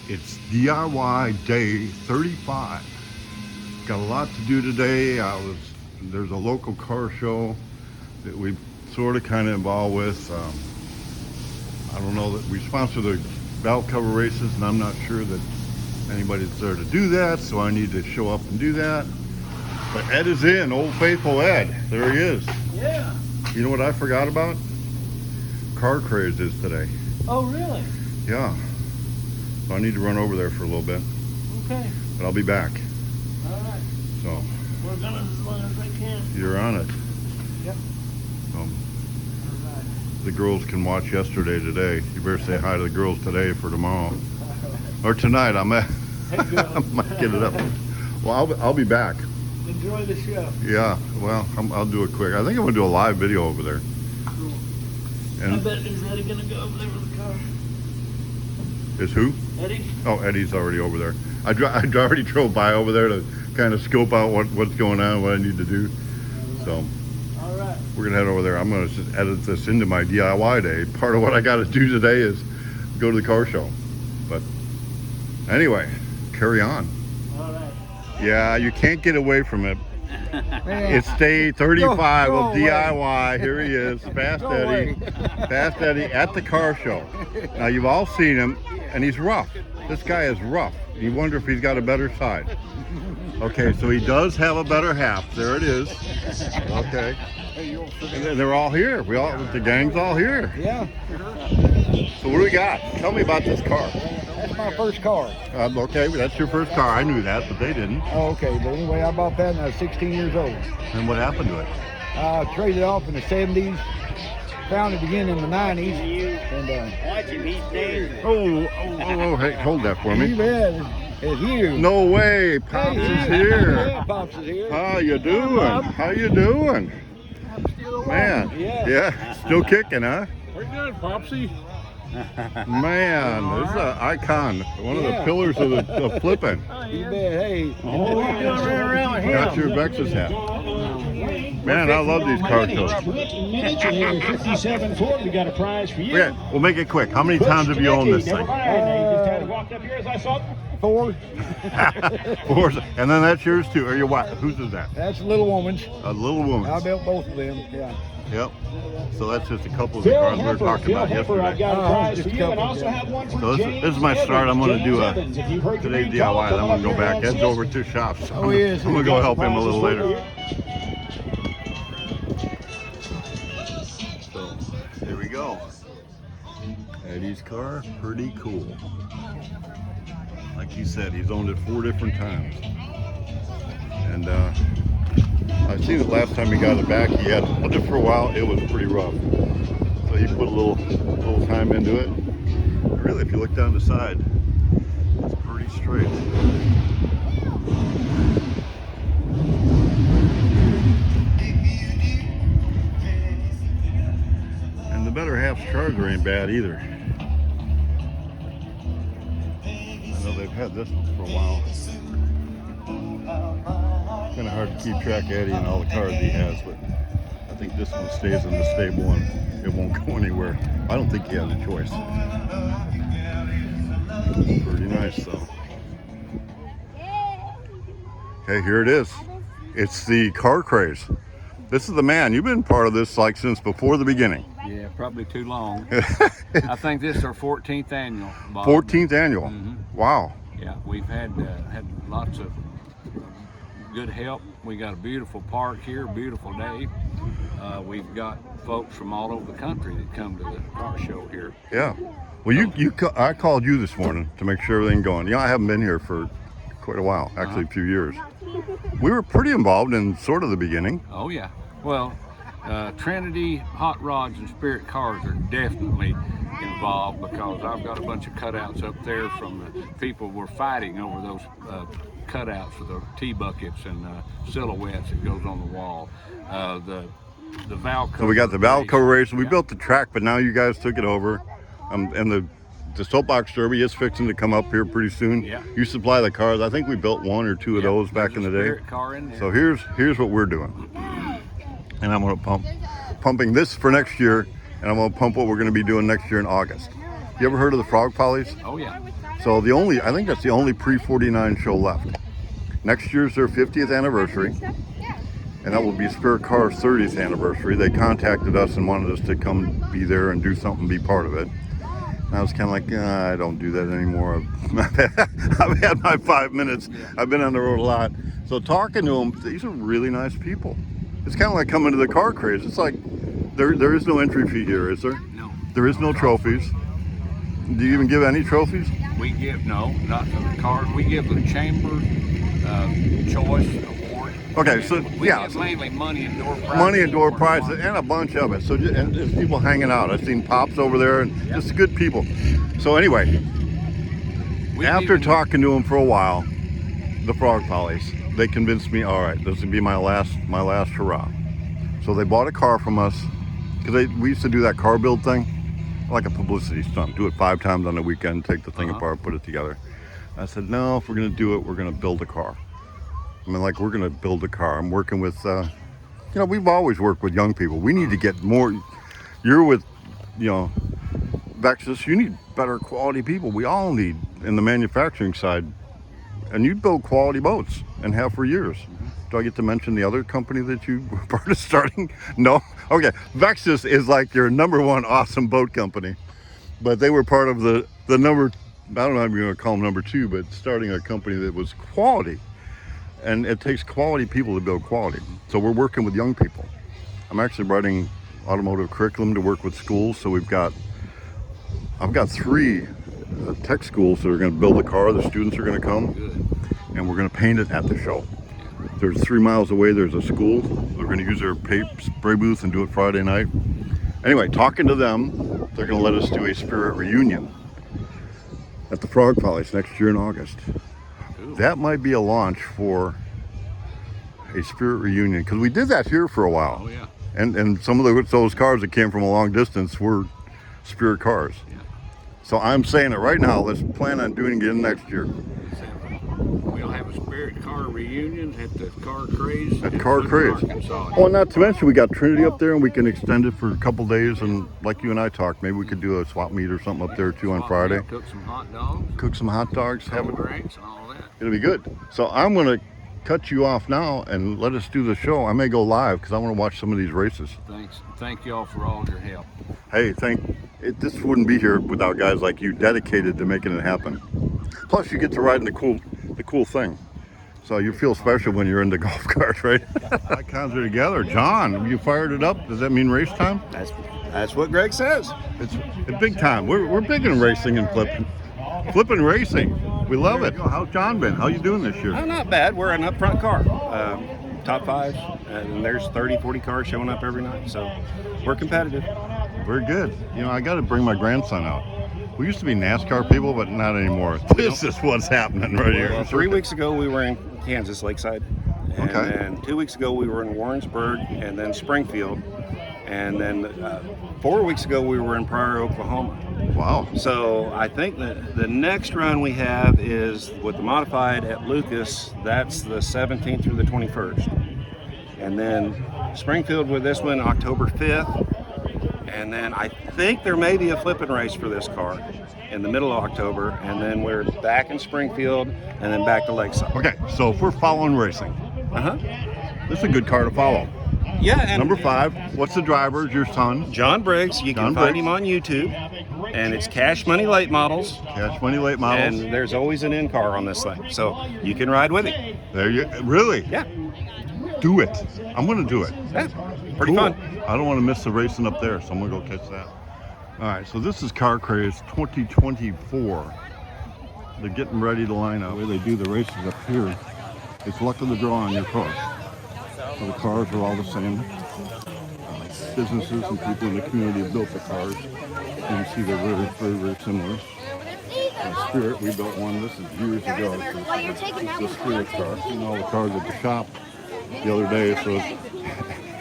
It's DIY day 35. Got a lot to do today. There's a local car show that we sort of kind of involved with. I don't know that we sponsor the valve cover races, and I'm not sure that anybody's there to do that, so I need to show up and do that. But Ed is in, Old Faithful Ed. There he is. Yeah. You know what I forgot about? Car Craze is today. Oh, really? Yeah. So I need to run over there for a little bit. Okay. But I'll be back. All right. So We're gonna as long as I can. you're on it. Yep. All right. The girls can watch yesterday today. You better say hi to the girls today for tomorrow. Or tonight. I might get it up. Well, I'll be back. Enjoy the show. Yeah. Well, I'll do it quick. I think I'm gonna do a live video over there. Cool. And I bet is Eddie gonna go over there with the car? is who? Eddie? Oh, Eddie's already over there. I already drove by over there to kind of scope out what's going on, what I need to do. So All right. we're gonna head over there. I'm gonna just edit this into my DIY day. Part of what I got to do today is go to the car show. But anyway, carry on. All right. Yeah, you can't get away from it. It's day 35 Go of away. DIY. Here he is, Fast Go Eddie. Fast Eddie at the car show. Now you've all seen him, and he's rough. This guy is rough. You wonder if he's got a better side. Okay, so he does have a better half. There it is. Okay. And they're all here. The gang's all here. Yeah, So what do we got? Tell me about this car. that's my first car. Okay, that's your first car. I knew that, but they didn't. Oh, okay, but anyway, I bought that when I was 16 years old. And what happened to it? I traded it off in the 70s, found it again in the 90s, and Watch him, he's dangerous. Oh, hey, hold that for you me. bet, it's you. No way, Pops is here. Yeah, Pops is here. How you doing? How you doing? Man, Yeah. still kicking, huh? We're good, Popsy. Man, this is an icon. One of the Yeah. pillars of Flippin. You bet, hey. Oh, what are you doing running around with Got him? your Vexus hat. Man, I love these car shows. Minutes and you're 57.40. We got a prize for you. Okay, we'll make it quick. How many times have you owned this Never thing? mind. You just had to walk up here as I saw it. 4. Four. And then that's yours too. Or your wife? Whose is that? That's a little woman's. A little woman. I built both of them, yeah. Yep. So that's just a couple of the Phil cars we were Hepper, talking Phil about Hepper, I've yesterday. got a prize just for a you, and couple, also yeah. have one for So James this is my start. I'm going to do Evans. If you've heard the today's name, tell DIY. him Then I'm going to go come back. up here Ed's and over to shops. Oh, he is. I'm going to go help him a little later. So here we go. Eddie's car, pretty cool. Like he said, he's owned it 4 different times. And I seen it last time he got it back. He had owned it for a while. It was pretty rough. So he put a little time into it. But really, if you look down the side, it's pretty straight. And the better half's charger ain't bad either. I know they've had this one for a while. Kind of hard to keep track of Eddie and all the cars he has, but I think this one stays in the stable and it won't go anywhere. I don't think he has a choice. Pretty nice though. Okay, here it is. It's the Car Craze. This is the man. You've been part of this like since before the beginning. Yeah, probably too long. I think this is our 14th annual, Bob. 14th annual. Mhm. Wow. Yeah, we've had lots of good help. We got a beautiful park here, beautiful day. We've got folks from all over the country that come to the car show here. Yeah. Well, I called you this morning to make sure everything going. You know, I haven't been here for quite a while, actually a few years. We were pretty involved in sort of the beginning. Oh yeah. Well, Trinity Hot Rods and Spirit Cars are definitely involved because I've got a bunch of cutouts up there from the people who were fighting over those cutouts for the T-buckets and silhouettes that goes on the wall. The valve cover. So we got the valve cover race. We Yeah. built the track, but now you guys took it over. And the soapbox derby is fixing to come up here pretty soon. Yeah. You supply the cars. I think we built 1 or 2 of those back in the day. Spirit car in there. So here's what we're doing. And I'm gonna pumping this for next year, and I'm gonna pump what we're gonna be doing next year in August. You ever heard of the Frog Follies? Oh yeah. So I think that's the only pre-49 show left. Next year's their 50th anniversary, and that will be Spirit Car's 30th anniversary. They contacted us and wanted us to come be there and do something, be part of it. And I was kind of like, I don't do that anymore. I've had my 5 minutes. I've been on the road a lot. So talking to them, these are really nice people. It's kind of like coming to the Car Craze. It's like, there is no entry fee here, is there? No. There is no trophies. Do you even give any trophies? We give, no, not for the cars. We give the chamber choice award. Okay, so We yeah. give mainly money and door prizes. Money and door prizes and a bunch of it. So and there's people hanging out. I've seen Pops over there and just good people. So anyway, after talking to them for a while, the Frog Follies, they convinced me, all right, this would be my last hurrah. So they bought a car from us because we used to do that car build thing, like a publicity stunt. Do it 5 times on the weekend, take the thing apart, put it together. I said, no, if we're going to do it, we're going to build a car. I mean, like, we're going to build a car. I'm working with, we've always worked with young people. We need to get more. You're with, Vexus, you need better quality people. We all need in the manufacturing side. And you build quality boats and have for years. Do I get to mention the other company that you were part of starting? No? Okay. Vexus is like your #1 awesome boat company. But they were part of the number, I don't know if you're going to call them number 2, but starting a company that was quality. And it takes quality people to build quality. So we're working with young people. I'm actually writing automotive curriculum to work with schools. So I've got 3 tech schools that are going to build the car. The students are going to come, and we're going to paint it at the show. There's 3 miles away, there's a school. They're going to use their spray booth and do it Friday night. Anyway, talking to them, they're going to let us do a Spirit reunion at the Frog Follies next year in August. That might be a launch for a Spirit reunion, because we did that here for a while. Oh yeah. And some of those cars that came from a long distance were Spirit cars. Yeah. So I'm saying it right now, let's plan on doing it again next year. We'll have a Spirit Car reunion at the Car Craze. At Car Craze. Oh, and not to mention, we got Trinity up there, and we can extend it for a couple days. And like you and I talked, maybe we could do a swap meet or something up there too on Friday. Cook some hot dogs. Cook some hot dogs. Have Cold it. drinks and all that. It'll be good. So I'm going to cut you off now and let us do the show. I may go live because I want to watch some of these races. Thanks. Thank y'all for all your help. Hey, this wouldn't be here without guys like you dedicated to making it happen. Plus, you get to ride in the cool thing. So you feel special when you're in the golf cart, right? Icons are together. John, you fired it up. Does that mean race time? That's what Greg says. It's big time. We're big in racing and flipping. Flippin' racing. We love it. How's John been? How you doing this year? Oh, not bad. We're an up-front car. Top 5, and there's 30, 40 cars showing up every night. So we're competitive. Very good. I got to bring my grandson out. We used to be NASCAR people, but not anymore. This is what's happening right here. Well, 3 weeks ago, we were in Kansas, Lakeside. And Okay. then 2 weeks ago, we were in Warrensburg and then Springfield. And then 4 weeks ago, we were in Pryor, Oklahoma. Wow. So I think that the next run we have is with the modified at Lucas. That's the 17th through the 21st. And then Springfield with this one, October 5th. And then I think there may be a flipping race for this car in the middle of October. And then we're back in Springfield and then back to Lakeside. Okay, so if we're following racing, this is a good car to follow. Yeah. And Number 5, what's the driver? Your son? John Briggs. You can John find Briggs. him on YouTube. And it's Cash Money Late Models. Cash Money Late Models. And there's always an in-car on this thing. So you can ride with him. There you really? Yeah. Do it. I'm going to do it. Yeah. Pretty Cool. fun. I don't want to miss the racing up there, so I'm going to go catch that. All right, so this is Car Craze 2024. They're getting ready to line up. The way they do the races up here, it's luck of the draw on your car. So the cars are all the same. Businesses and people in the community have built the cars. You can see they're very, very, very similar. Spirit, we built one. This is years ago. It's the Spirit car. Seen all the cars at the shop the other day. So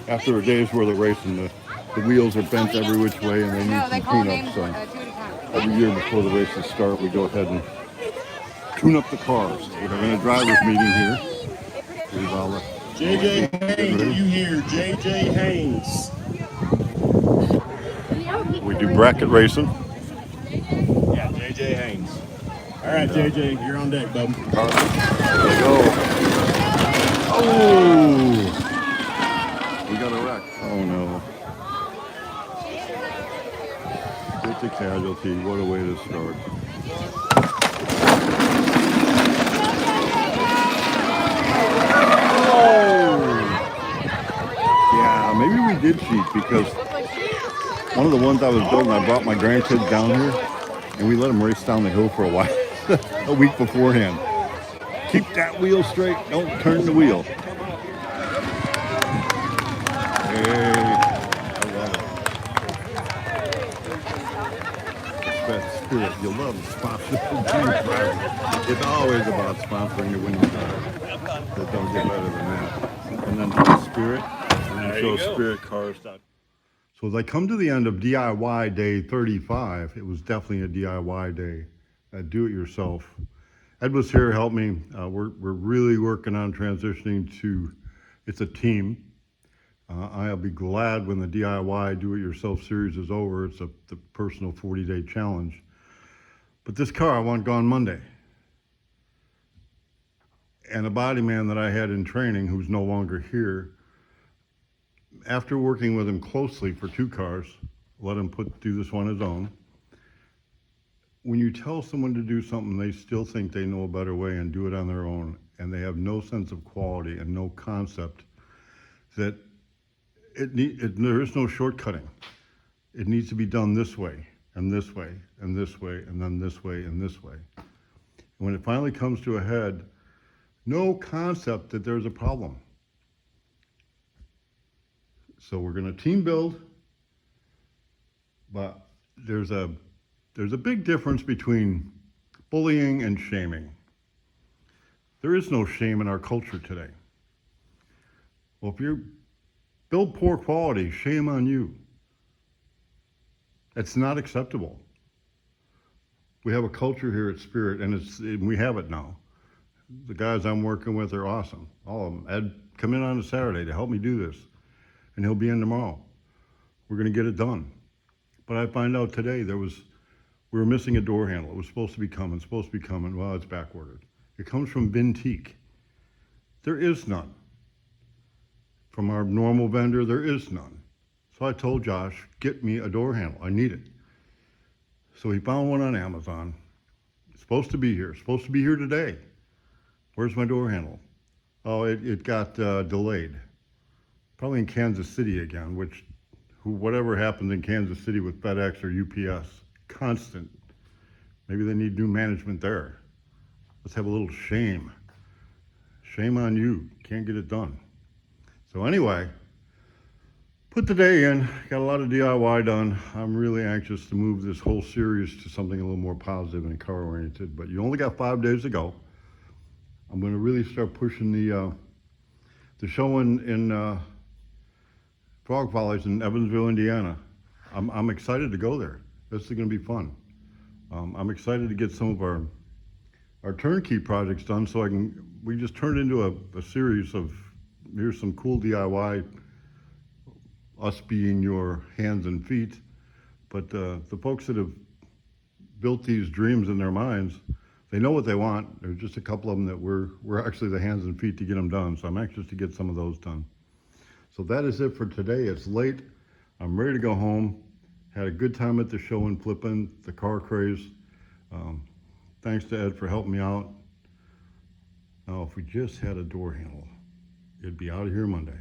after a day's worth of racing, the wheels are bent every which way and they need some cleanup. So every year before the races start, we go ahead and tune up the cars. We're having a drivers meeting here. Here's all the JJ Haynes, are you here? JJ Haynes. We do bracket racing. JJ Haynes. All right, JJ, you're on deck, bub. There we go. Oh! We got a wreck. Oh no. It's a casualty. What a way to start. Yeah, maybe we did cheat because one of the ones I was building, I brought my grandkids down here and we let them race down the hill for a while, a week beforehand. Keep that wheel straight, don't turn the wheel. Hey, I love it. It's that spirit. You love sponsoring driving. It's always about sponsoring the winning car. That don't get better than that. And then the spirit, and then show spiritcars.com. So as I come to the end of DIY day 35, it was definitely a DIY day. Do it yourself. Ed was here, helped me. We're really working on transitioning to, it's a team. I'll be glad when the DIY do it yourself series is over. It's the personal 40-day challenge. But this car I want gone Monday. And a body man that I had in training who's no longer here, after working with him closely for 2 cars, let him do this on his own. When you tell someone to do something, they still think they know a better way and do it on their own, and they have no sense of quality and no concept that there is no shortcutting. It needs to be done this way, and this way, and this way, and then this way, and this way. And when it finally comes to a head, no concept that there's a problem. So we're going to team build, but there's a big difference between bullying and shaming. There is no shame in our culture today. Well, if you build poor quality, shame on you. It's not acceptable. We have a culture here at Spirit, and we have it now. The guys I'm working with are awesome, all of them. Ed, come in on a Saturday to help me do this, and he'll be in tomorrow. We're going to get it done. But I find out today we were missing a door handle. It was supposed to be coming. Well, it's back ordered. It comes from Vintique. There is none. From our normal vendor, there is none. So I told Josh, get me a door handle. I need it. So he found one on Amazon. It's supposed to be here today. Where's my door handle? Oh, it got delayed. Probably in Kansas City again, whatever happened in Kansas City with FedEx or UPS, constant. Maybe they need new management there. Let's have a little shame. Shame on you. Can't get it done. So anyway, put the day in. Got a lot of DIY done. I'm really anxious to move this whole series to something a little more positive and car oriented. But you only got 5 days to go. I'm going to really start pushing the show in Frog Follies in Evansville, Indiana. I'm excited to go there. This is going to be fun. I'm excited to get some of our turnkey projects done so we just turn it into a series of, here's some cool DIY, us being your hands and feet. But the folks that have built these dreams in their minds, they know what they want. There's just a couple of them that we're actually the hands and feet to get them done. So I'm anxious to get some of those done. So that is it for today. It's late. I'm ready to go home. Had a good time at the show in Flippin, the Car Craze. Thanks to Ed for helping me out. Now, if we just had a door handle, it'd be out of here Monday.